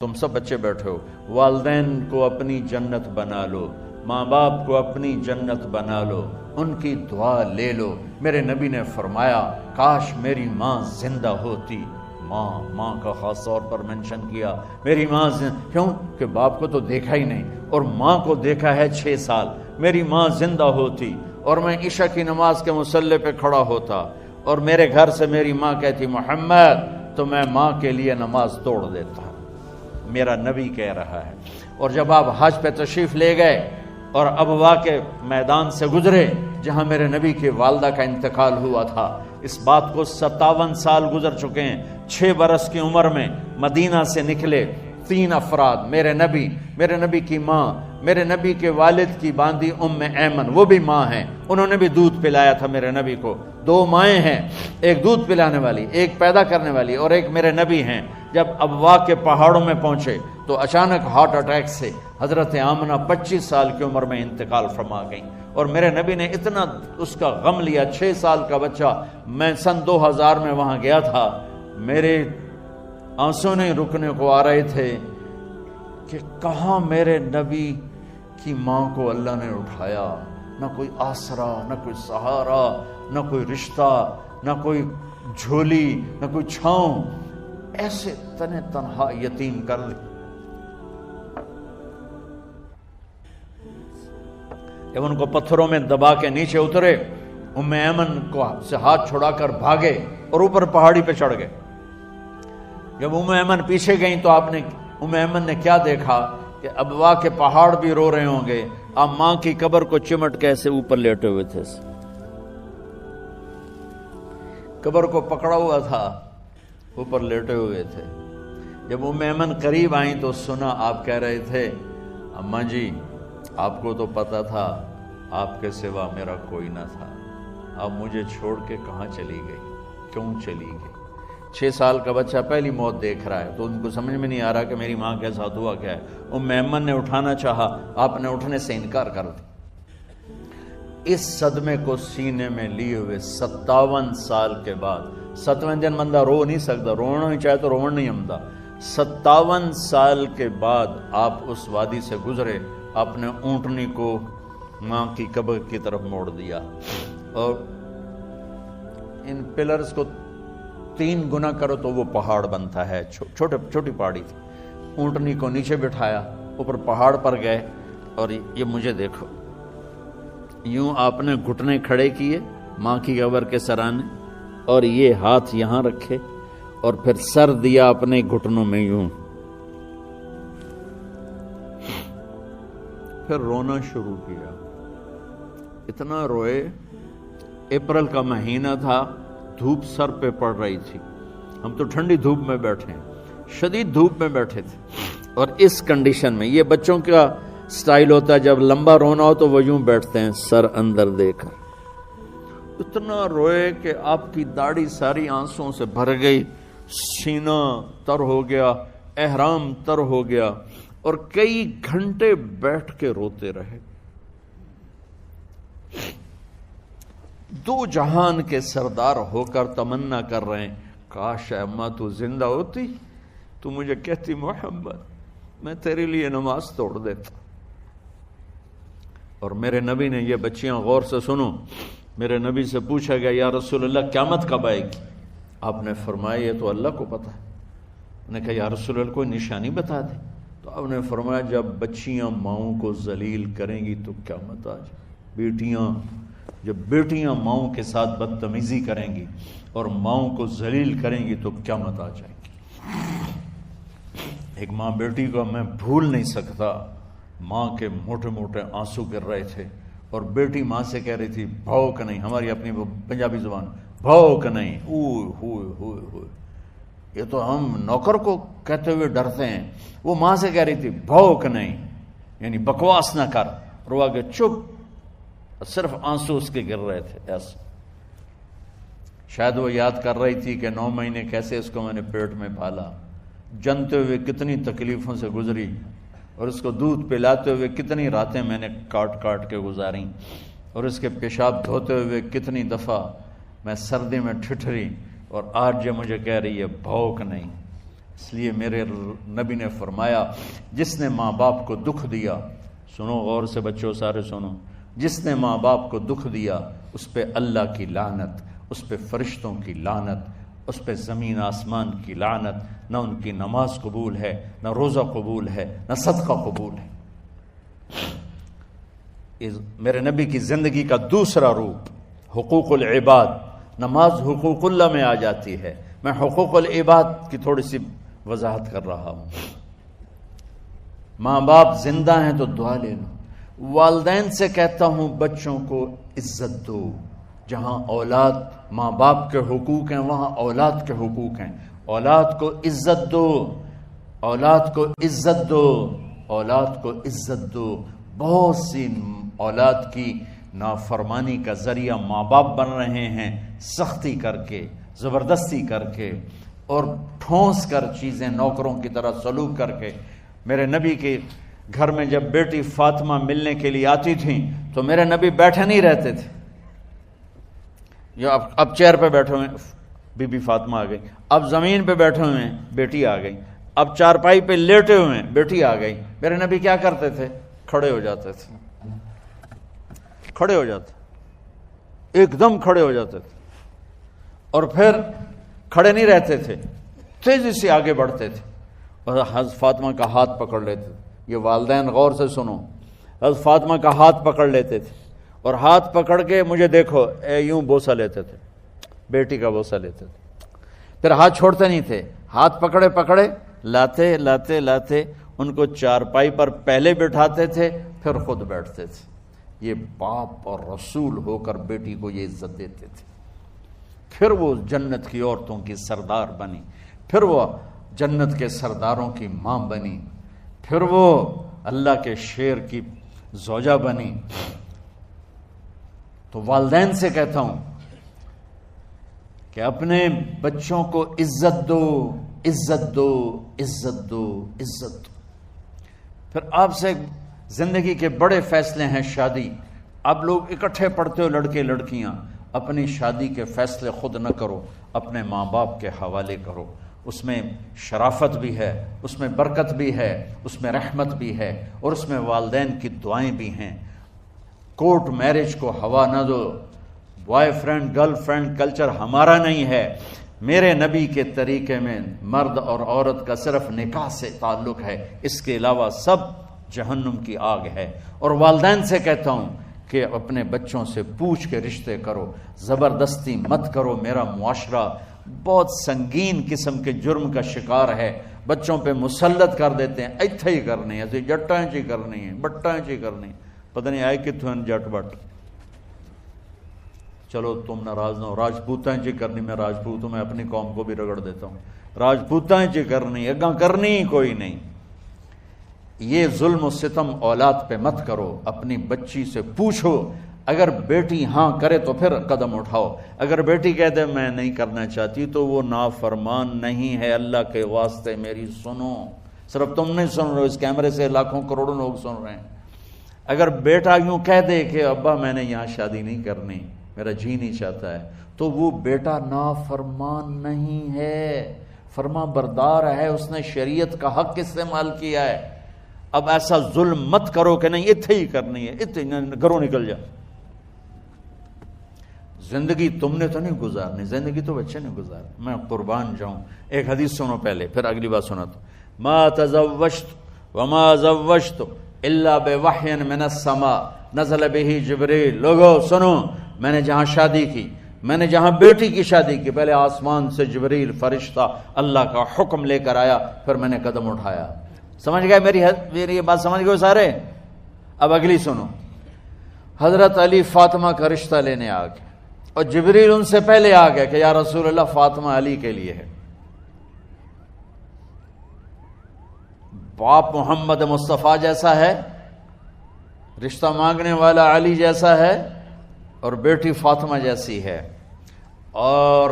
تم سب بچے بیٹھے ہو، والدین کو اپنی جنت بنا لو، ماں باپ کو اپنی جنت بنا لو، ان کی دعا لے لو۔ میرے نبی نے فرمایا کاش میری ماں زندہ ہوتی۔ ماں کا خاص طور پر منشن کیا، میری ماں کیوں کہ باپ کو تو دیکھا ہی نہیں اور ماں کو دیکھا ہے 6 سال۔ میری ماں زندہ ہوتی اور میں عشاء کی نماز کے مصلی پہ کھڑا ہوتا اور میرے گھر سے میری ماں کہتی محمد، تو میں ماں کے لیے نماز توڑ دیتا۔ میرا نبی کہہ رہا ہے۔ اور جب آپ حج پہ تشریف لے گئے اور ابوا کے میدان سے گزرے جہاں میرے نبی کی والدہ کا انتقال ہوا تھا، اس بات کو 57 سال گزر چکے ہیں۔ 6 برس کی عمر میں مدینہ سے نکلے 3 افراد، میرے نبی کی ماں، میرے نبی کے والد کی باندی ایمن، وہ بھی ماں ہیں، انہوں نے بھی دودھ پلایا تھا میرے نبی کو۔ 2 مائیں ہیں، ایک دودھ پلانے والی، ایک پیدا کرنے والی، اور ایک میرے نبی ہیں۔ جب ابوا کے پہاڑوں میں پہنچے تو اچانک ہارٹ اٹیک سے حضرت آمنہ 25 سال کی عمر میں انتقال فرما گئیں، اور میرے نبی نے اتنا اس کا غم لیا۔ 6 سال کا بچہ، میں سن 2000 میں وہاں گیا تھا، میرے آنسو نہیں رکنے کو آ رہے تھے کہ کہاں میرے نبی کی ماں کو اللہ نے اٹھایا، نہ کوئی آسرا، نہ کوئی سہارا، نہ کوئی رشتہ، نہ کوئی جھولی، نہ کوئی چھاؤں، ایسے تنہا یتیم کر دی۔ جب ان کو پتھروں میں دبا کے نیچے اترے، ایمن کو سے ہاتھ چھڑا کر بھاگے اور اوپر پہاڑی پہ چڑھ گئے۔ جب ایمن پیچھے گئیں تو ایمن نے کیا دیکھا کہ ابوا کے پہاڑ بھی رو رہے ہوں گے، آپ ماں کی قبر کو چمٹ کے ایسے اوپر لیٹے ہوئے تھے، قبر کو پکڑا ہوا تھا، اوپر لیٹے ہوئے تھے۔ جب ایمن قریب آئیں تو سنا آپ کہہ رہے تھے اماں جی، آپ کو تو پتا تھا آپ کے سوا میرا کوئی نہ تھا، اب مجھے چھوڑ کے کہاں چلی گئی، کیوں چلی گئی؟ 6 سال کا بچہ پہلی موت دیکھ رہا ہے تو ان کو سمجھ میں نہیں آ رہا کہ میری ماں کے ساتھ ہوا کیا ہے۔ ایمن نے اٹھانا چاہا، آپ نے اٹھنے سے انکار کر دیا۔ اس صدمے کو سینے میں لیے ہوئے 57 سال کے بعد، 7ویں دن بندہ رو نہیں سکتا، رونا ہی چاہے تو رونا نہیں آمدا، 57 سال کے بعد آپ اس وادی سے گزرے، اپنے اونٹنی کو ماں کی قبر کی طرف موڑ دیا، اور ان پلرز کو 3 گنا کرو تو وہ پہاڑ بنتا ہے، چھوٹی پہاڑی تھی۔ اونٹنی کو نیچے بٹھایا، اوپر پہاڑ پر گئے، اور یہ مجھے دیکھو، یوں آپ نے گھٹنے کھڑے کیے ماں کی قبر کے سرانے، اور یہ ہاتھ یہاں رکھے اور پھر سر دیا اپنے گھٹنوں میں یوں، پھر رونا شروع کیا۔ اتنا روئے، اپریل کا مہینہ تھا، دھوپ سر پہ پڑ رہی تھی، ہم تو ٹھنڈی دھوپ میں بیٹھے ہیں، شدید دھوپ میں بیٹھے تھے، اور اس کنڈیشن میں یہ بچوں کا سٹائل ہوتا ہے، جب لمبا رونا ہو تو وہ یوں بیٹھتے ہیں سر اندر دے کر۔ اتنا روئے کہ آپ کی داڑھی ساری آنسوں سے بھر گئی، سینہ تر ہو گیا، احرام تر ہو گیا، اور کئی گھنٹے بیٹھ کے روتے رہے۔ 2 جہان کے سردار ہو کر تمنا کر رہے ہیں کاش اماں تو زندہ ہوتی، تو مجھے کہتی محمد، میں تیرے لیے نماز توڑ دیتا۔ اور میرے نبی نے، یہ بچیاں غور سے سنو، میرے نبی سے پوچھا گیا یا رسول اللہ قیامت کب آئے گی؟ آپ نے فرمایا یہ تو اللہ کو پتہ ہے۔ نے کہا یا رسول اللہ کوئی نشانی بتا دے، تو آپ نے فرمایا جب بچیاں ماؤں کو ذلیل کریں گی تو قیامت آ جائے۔ جب بیٹیاں ماؤں کے ساتھ بدتمیزی کریں گی اور ماؤں کو ذلیل کریں گی تو قیامت آ جائے گی۔ ایک ماں بیٹی کو میں بھول نہیں سکتا، ماں کے موٹے موٹے آنسو گر رہے تھے، اور بیٹی ماں سے کہہ رہی تھی بھوک نہیں، ہماری اپنی پنجابی زبان، بھوک نہیں، اوئے ہوئے ہوئے ہوئے، یہ تو ہم نوکر کو کہتے ہوئے ڈرتے ہیں، وہ ماں سے کہہ رہی تھی بھوک نہیں، یعنی بکواس نہ کر، رو کے چپ، صرف آنسو اس کے گر رہے تھے ایسے۔ شاید وہ یاد کر رہی تھی کہ 9 مہینے کیسے اس کو میں نے پیٹ میں پالا، جنتے ہوئے کتنی تکلیفوں سے گزری، اور اس کو دودھ پلاتے ہوئے کتنی راتیں میں نے کاٹ کاٹ کے گزاری، اور اس کے پیشاب دھوتے ہوئے کتنی دفعہ میں سردی میں ٹھٹھری، اور آج یہ مجھے کہہ رہی ہے بھوک نہیں۔ اس لیے میرے نبی نے فرمایا جس نے ماں باپ کو دکھ دیا، سنو غور سے بچوں سارے سنو، جس نے ماں باپ کو دکھ دیا اس پہ اللہ کی لعنت، اس پہ فرشتوں کی لعنت، اس پہ زمین آسمان کی لعنت، نہ ان کی نماز قبول ہے، نہ روزہ قبول ہے، نہ صدقہ قبول ہے۔ میرے نبی کی زندگی کا دوسرا روپ حقوق العباد، نماز حقوق اللہ میں آ جاتی ہے، میں حقوق العباد کی تھوڑی سی وضاحت کر رہا ہوں۔ ماں باپ زندہ ہیں تو دعا لے لو۔ والدین سے کہتا ہوں بچوں کو عزت دو، جہاں اولاد ماں باپ کے حقوق ہیں وہاں اولاد کے حقوق ہیں، اولاد کو عزت دو، اولاد کو عزت دو، اولاد کو عزت دو۔ بہت سی اولاد کی نافرمانی کا ذریعہ ماں باپ بن رہے ہیں، سختی کر کے، زبردستی کر کے اور ٹھونس کر چیزیں نوکروں کی طرح سلوک کر کے۔ میرے نبی کے گھر میں جب بیٹی فاطمہ ملنے کے لیے آتی تھیں تو میرے نبی بیٹھے نہیں رہتے تھے، یا اب چیئر پہ بیٹھے ہوئے بی بی فاطمہ آ گئی، اب زمین پہ بیٹھے ہوئے ہیں بیٹی آ گئی، اب چارپائی پہ لیٹے ہوئے ہیں بیٹی آ گئی۔ میرے نبی کیا کرتے تھے؟ کھڑے ہو جاتے تھے، کھڑے ہو جاتے، ایک دم کھڑے ہو جاتے تھے، اور پھر کھڑے نہیں رہتے تھے، تیزی سے آگے بڑھتے تھے اور حضرت فاطمہ کا ہاتھ پکڑ لیتے تھے۔ یہ والدین غور سے سنو، حضرت فاطمہ کا ہاتھ پکڑ لیتے تھے اور ہاتھ پکڑ کے مجھے دیکھو یوں بوسہ لیتے تھے، بیٹی کا بوسہ لیتے تھے، پھر ہاتھ چھوڑتے نہیں تھے، ہاتھ پکڑے پکڑے لاتے لاتے لاتے ان کو چارپائی پر پہلے بٹھاتے تھے پھر خود بیٹھتے تھے۔ یہ باپ اور رسول ہو کر بیٹی کو یہ عزت دیتے تھے۔ پھر وہ جنت کی عورتوں کی سردار بنی، پھر وہ جنت کے سرداروں کی ماں بنی، پھر وہ اللہ کے شیر کی زوجہ بنی۔ تو والدین سے کہتا ہوں کہ اپنے بچوں کو عزت دو، عزت دو، عزت دو، عزت دو۔ پھر آپ سے زندگی کے بڑے فیصلے ہیں شادی۔ آپ لوگ اکٹھے پڑھتے ہو لڑکے لڑکیاں، اپنی شادی کے فیصلے خود نہ کرو، اپنے ماں باپ کے حوالے کرو۔ اس میں شرافت بھی ہے، اس میں برکت بھی ہے، اس میں رحمت بھی ہے، اور اس میں والدین کی دعائیں بھی ہیں۔ کورٹ میرج کو ہوا نہ دو، boy friend girl friend culture ہمارا نہیں ہے۔ میرے نبی کے طریقے میں مرد اور عورت کا صرف نکاح سے تعلق ہے، اس کے علاوہ سب جہنم کی آگ ہے۔ اور والدین سے کہتا ہوں کہ اپنے بچوں سے پوچھ کے رشتے کرو، زبردستی مت کرو۔ میرا معاشرہ بہت سنگین قسم کے جرم کا شکار ہے، بچوں پہ مسلط کر دیتے ہیں، ایتھے ہی کرنی ہے، جٹائیں چی کرنی ہے، بٹائیں چی کرنی ہے، پتہ نہیں آئے کتوں جٹ بٹ۔ چلو تم ناراض نہ ہو، راجپوتیں چی کرنی، میں راجپوت ہوں، میں اپنی قوم کو بھی رگڑ دیتا ہوں، راجپوتیں چی کرنی، اگاں کرنی ہی کوئی نہیں۔ یہ ظلم و ستم اولاد پہ مت کرو، اپنی بچی سے پوچھو، اگر بیٹی ہاں کرے تو پھر قدم اٹھاؤ، اگر بیٹی کہہ دے میں نہیں کرنا چاہتی تو وہ نافرمان نہیں ہے۔ اللہ کے واسطے میری سنو، صرف تم نہیں سن رہے ہو، اس کیمرے سے لاکھوں کروڑوں لوگ سن رہے ہیں۔ اگر بیٹا یوں کہہ دے کہ ابا میں نے یہاں شادی نہیں کرنی، میرا جی نہیں چاہتا ہے، تو وہ بیٹا نافرمان نہیں ہے، فرما بردار ہے، اس نے شریعت کا حق استعمال کیا ہے۔ اب ایسا ظلم مت کرو کہ نہیں اتھے ہی کرنی ہے، اتھے گھروں نکل جا۔ زندگی تم نے تو نہیں گزارنی، زندگی تو بچے نے گزارنی۔ میں قربان جاؤں، ایک حدیث سنو پہلے پھر اگلی بات سناتا ہوں۔ ما تزوجت وما زوجت الا بوحی من السماء نزل به جبریل۔ لوگو سنو، میں نے جہاں شادی کی، میں نے جہاں بیٹی کی شادی کی، پہلے آسمان سے جبریل فرشتہ اللہ کا حکم لے کر آیا، پھر میں نے قدم اٹھایا۔ سمجھ گئے میری یہ بات؟ سمجھ گئے سارے؟ اب اگلی سنو۔ حضرت علی فاطمہ کا رشتہ لینے آ گئے اور جبریل ان سے پہلے آ گئے کہ یا رسول اللہ فاطمہ علی کے لیے ہے۔ باپ محمد مصطفیٰ جیسا ہے، رشتہ مانگنے والا علی جیسا ہے، اور بیٹی فاطمہ جیسی ہے۔ اور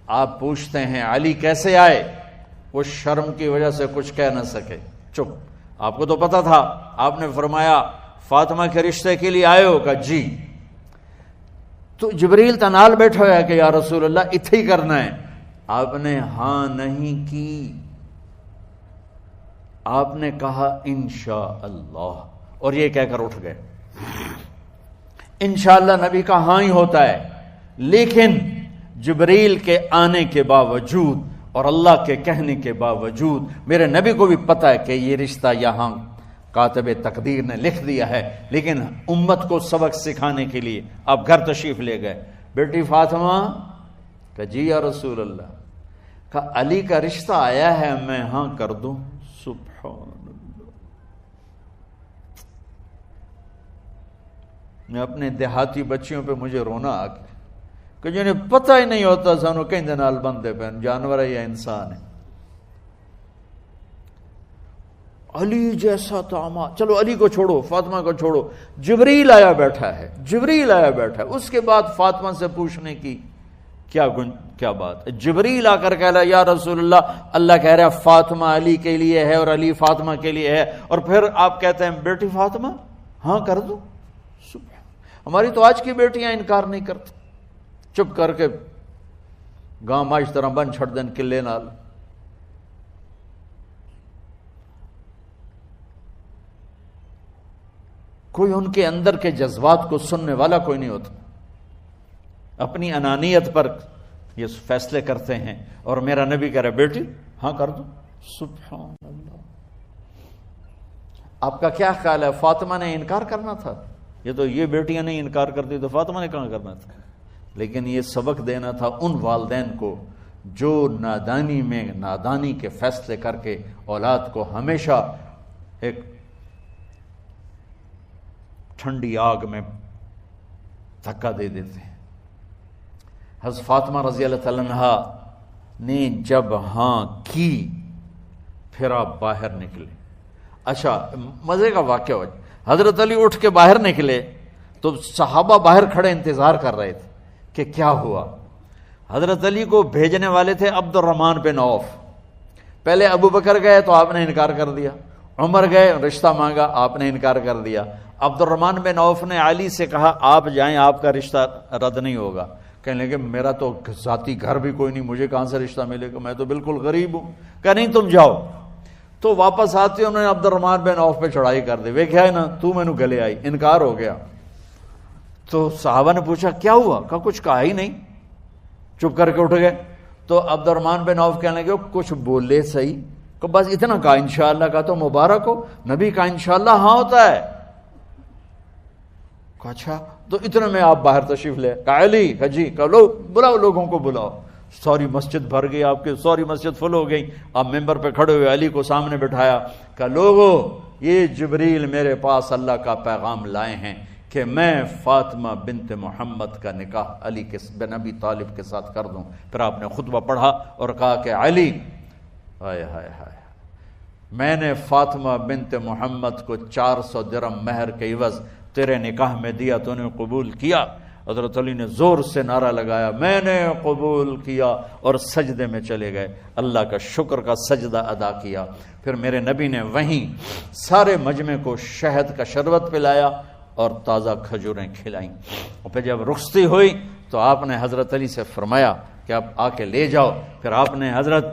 آپ پوچھتے ہیں علی کیسے آئے؟ وہ شرم کی وجہ سے کچھ کہہ نہ سکے، چپ۔ آپ کو تو پتا تھا، آپ نے فرمایا فاطمہ کے رشتے کے لیے آئے ہو؟ کہا جی۔ تو جبریل تنال بیٹھا ہوا ہے کہ یا رسول اللہ اتھے ہی کرنا ہے۔ آپ نے ہاں نہیں کی، آپ نے کہا انشاءاللہ، اور یہ کہہ کر اٹھ گئے۔ انشاءاللہ نبی کا ہاں ہی ہوتا ہے، لیکن جبریل کے آنے کے باوجود اور اللہ کے کہنے کے باوجود میرے نبی کو بھی پتہ ہے کہ یہ رشتہ یہاں کاتب تقدیر نے لکھ دیا ہے، لیکن امت کو سبق سکھانے کے لیے آپ گھر تشریف لے گئے۔ بیٹی فاطمہ کہ جی یا رسول اللہ، کہا علی کا رشتہ آیا ہے، میں ہاں کر دوں؟ سبحان اللہ۔ میں اپنے دیہاتی بچیوں پہ مجھے رونا آ گیا کہ جنہیں پتہ ہی نہیں ہوتا سانو کہیں دے نال بندے پہ جانور ہے یا انسان ہے۔ علی جیسا داماد، چلو علی کو چھوڑو، فاطمہ کو چھوڑو، جبریل آیا بیٹھا ہے، جبریل آیا بیٹھا ہے۔ اس کے بعد فاطمہ سے پوچھنے کی کیا بات ہے؟ جبریل آ کر کہہ رہا یا رسول اللہ، اللہ کہہ رہا ہے فاطمہ علی کے لیے ہے اور علی فاطمہ کے لیے ہے، اور پھر آپ کہتے ہیں بیٹی فاطمہ ہاں کر دو۔ ہماری تو آج کی بیٹیاں انکار نہیں کرتی، چپ کر کے گاں ماش طرح بن چھڑ دین کلے نال۔ کوئی ان کے اندر کے جذبات کو سننے والا کوئی نہیں ہوتا، اپنی انانیت پر یہ فیصلے کرتے ہیں، اور میرا نبی کہہ رہا بیٹی ہاں کر دو۔ سبحان اللہ۔ آپ کا کیا خیال ہے، فاطمہ نے انکار کرنا تھا؟ یہ تو یہ بیٹیاں نہیں انکار کرتی تو فاطمہ نے کہاں کرنا تھا؟ لیکن یہ سبق دینا تھا ان والدین کو جو نادانی میں نادانی کے فیصلے کر کے اولاد کو ہمیشہ ایک ٹھنڈی آگ میں دھکا دے دیتے ہیں۔ حضرت فاطمہ رضی اللہ تعالیٰ عنہا نے جب ہاں کی، پھر آپ باہر نکلے۔ اچھا مزے کا واقعہ ہو، حضرت علی اٹھ کے باہر نکلے تو صحابہ باہر کھڑے انتظار کر رہے تھے کہ کیا ہوا۔ حضرت علی کو بھیجنے والے تھے عبد الرحمن بن عوف، پہلے ابو بکر گئے تو آپ نے انکار کر دیا، عمر گئے رشتہ مانگا، آپ نے انکار کر دیا۔ عبد الرحمن بن عوف نے علی سے کہا آپ جائیں، آپ کا رشتہ رد نہیں ہوگا۔ کہنے لگے میرا تو ذاتی گھر بھی کوئی نہیں، مجھے کہاں سے رشتہ ملے گا، میں تو بالکل غریب ہوں۔ کہا نہیں تم جاؤ۔ تو واپس آتے انہوں نے عبد الرحمن بن عوف پہ چڑھائی کر دی، ویکھیا ہے نا تو مینوں گلے آئی، انکار ہو گیا۔ تو صحابہ نے پوچھا کیا ہوا؟ کہا کچھ کہا ہی نہیں، چپ کر کے اٹھ گئے۔ تو عبد الرحمن بن عوف کہنے لگے کچھ بولے صحیح، کہ بس اتنا کہا انشاءاللہ کا تو مبارک ہو، نبی کا انشاءاللہ ہاں ہوتا ہے۔ کہا اچھا، تو اتنے میں آپ باہر تشریف لے۔ کہا علی، کہا جی، کہا لو بلاؤ، لوگوں کو بلاؤ۔ ساری مسجد بھر گئی، آپ کی ساری مسجد فل ہو گئی۔ آپ ممبر پہ کھڑے ہوئے علی کو سامنے بٹھایا، کہا لوگو یہ جبریل میرے پاس اللہ کا پیغام لائے ہیں کہ میں فاطمہ بنت محمد کا نکاح علی کے بن ابی طالب کے ساتھ کر دوں۔ پھر آپ نے خطبہ پڑھا اور کہا کہ علی، ہائے ہائے ہائے، میں نے فاطمہ بنت محمد کو 400 درہم مہر کے عوض تیرے نکاح میں دیا، تو نے قبول کیا؟ حضرت علی نے زور سے نعرہ لگایا میں نے قبول کیا، اور سجدے میں چلے گئے، اللہ کا شکر کا سجدہ ادا کیا۔ پھر میرے نبی نے وہیں سارے مجمع کو شہد کا شربت پلایا اور تازہ کھجوریں کھلائیں، اور پھر جب رخصتی ہوئی تو آپ نے حضرت علی سے فرمایا کہ آپ آ کے لے جاؤ۔ پھر آپ نے حضرت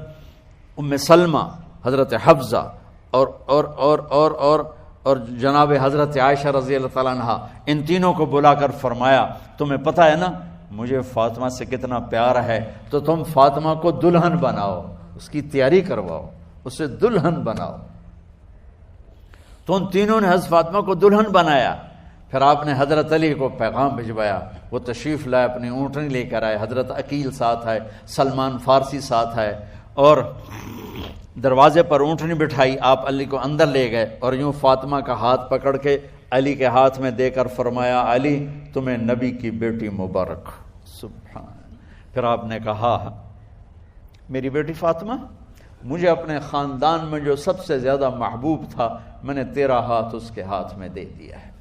ام سلمہ، حضرت حفصہ اور جناب حضرت عائشہ رضی اللہ تعالیٰ عنہ، ان تینوں کو بلا کر فرمایا تمہیں پتہ ہے نا مجھے فاطمہ سے کتنا پیار ہے، تو تم فاطمہ کو دلہن بناؤ، اس کی تیاری کرواؤ، اسے دلہن بناؤ۔ تو ان تینوں نے حضرت فاطمہ کو دلہن بنایا۔ پھر آپ نے حضرت علی کو پیغام بھجوایا، وہ تشریف لائے، اپنی اونٹنی لے کر آئے، حضرت عقیل ساتھ ہے، سلمان فارسی ساتھ ہے، اور دروازے پر اونٹنی بٹھائی، آپ علی کو اندر لے گئے اور یوں فاطمہ کا ہاتھ پکڑ کے علی کے ہاتھ میں دے کر فرمایا علی تمہیں نبی کی بیٹی مبارک۔ سبحان۔ پھر آپ نے کہا میری بیٹی فاطمہ، مجھے اپنے خاندان میں جو سب سے زیادہ محبوب تھا میں نے تیرا ہاتھ اس کے ہاتھ میں دے دیا ہے۔